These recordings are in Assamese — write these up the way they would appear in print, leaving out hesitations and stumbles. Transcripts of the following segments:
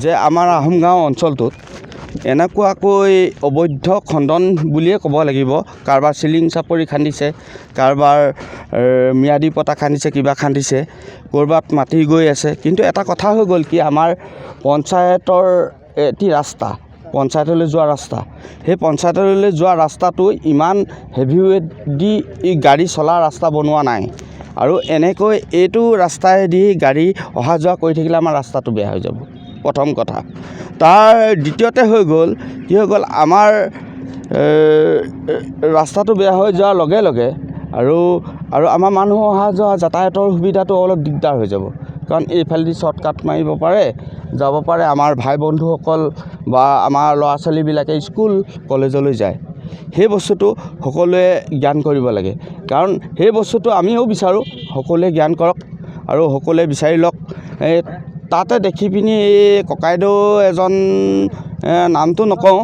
যে আমাৰ আহোম গাঁও অঞ্চলটোত এনেকুৱাকৈ অবৈধ খণ্ডন বুলিয়ে ক'ব লাগিব। কাৰোবাৰ চিলিং চাপৰি খান্দিছে, কাৰোবাৰ ম্যাদী পটা খান্দিছে, কিবা খান্দিছে, ক'ৰবাত মাটি গৈ আছে। কিন্তু এটা কথা হৈ গ'ল কি, আমাৰ পঞ্চায়তৰ এটি ৰাস্তা, পঞ্চায়তলৈ যোৱা ৰাস্তা, সেই পঞ্চায়তলৈ যোৱা ৰাস্তাটো ইমান হেভি ৱেট দি গাড়ী চলা ৰাস্তা বনোৱা নাই। আৰু এনেকৈ এইটো ৰাস্তাইদি গাড়ী অহা যোৱা কৰি থাকিলে আমাৰ ৰাস্তাটো বেয়া হৈ যাব, প্ৰথম কথা। তাৰ দ্বিতীয়তে হৈ গ'ল কি হৈ গ'ল, আমাৰ ৰাস্তাটো বেয়া হৈ যোৱাৰ লগে লগে আৰু আমাৰ মানুহ অহা যোৱা যাতায়াতৰ সুবিধাটো অলপ দিগদাৰ হৈ যাব। কাৰণ এইফালেদি শ্বৰ্টকাট মাৰিব পাৰে, যাব পাৰে। আমাৰ ভাই বন্ধুসকল বা আমাৰ ল'ৰা ছোৱালীবিলাকে স্কুল কলেজলৈ যায়। সেই বস্তুটো সকলোৱে জ্ঞান কৰিব লাগে। কাৰণ সেই বস্তুটো আমিও বিচাৰোঁ সকলোৱে জ্ঞান কৰক আৰু সকলোৱে বিচাৰি লওক। তাতে দেখি পিনি এই ককাইদেউ এজন, নামটো নকওঁ,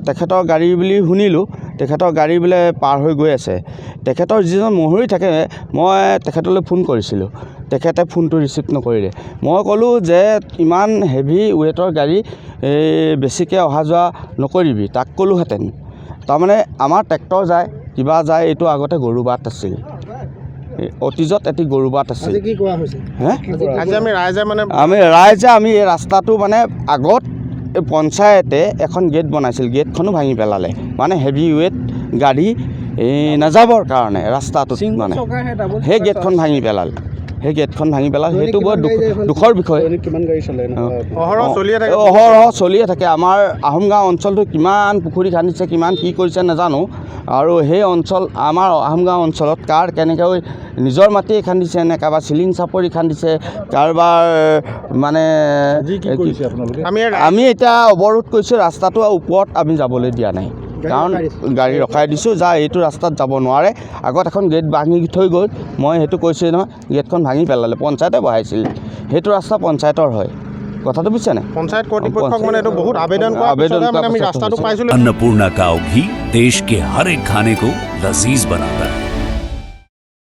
তেখেতৰ গাড়ী বুলি শুনিলোঁ, তেখেতৰ গাড়ী বোলে পাৰ হৈ গৈ আছে। তেখেতৰ যিজন মহৰী থাকে, মই তেখেতলৈ ফোন কৰিছিলোঁ, তেখেতে ফোনটো ৰিচিভ নকৰিলে। মই ক'লোঁ যে ইমান হেভি ৱেটৰ গাড়ী বেছিকৈ অহা যোৱা নকৰিবি, তাক ক'লোহেঁতেন। তাৰমানে আমাৰ ট্ৰেক্টৰ যায়, কিবা যায়, এইটো আগতে গৰু বাট আছিল, অতীজত এটি গৰু বাট আছিল। আমি এই ৰাস্তাটো মানে আগত পঞ্চায়তে এখন গেট বনাইছিল, গেটখনো ভাঙি পেলালে। মানে হেভি ৱেট গাড়ী নাযাবৰ কাৰণে ৰাস্তাটোত মানে সেই গেটখন ভাঙি পেলালে। সেইটো বৰ দুখৰ বিষয়। অহৰহ চলিয়ে থাকে। আমাৰ আহোম গাঁও অঞ্চলটো কিমান পুখুৰী খান্দিছে, কিমান কি কৰিছে নাজানো। আৰু সেই অঞ্চল, আমাৰ আহোম গাঁও অঞ্চলত কাৰ কেনেকৈ নিজৰ মাটিয়ে খান্দিছে নে কাৰোবাৰ চিলিং চাপৰি খান্দিছে, কাৰোবাৰ মানে আমি এতিয়া অৱৰোধ কৰিছোঁ, ৰাস্তাটো ওপৰত আমি যাবলৈ দিয়া নাই। কাৰণ গাড়ী ৰখাই দিছোঁ, এইটো ৰাস্তাত যাব নোৱাৰে। আগত এখন গেট ভাঙি থৈ গ'ল, মই সেইটো কৈছোঁ নহয়, গেটখন ভাঙি পেলালে, পঞ্চায়তে বহাইছিল। সেইটো ৰাস্তা পঞ্চায়তৰ হয়, কথাটো বুজিছেনে? পঞ্চায়ত কৰ্তৃপক্ষক মানে এইটো বহুত আবেদন আমি ৰাস্তাটো পাইছিলোঁ। अन्नपूर्णा काव घी देश के हर एक खाने को लजीज बनाता है।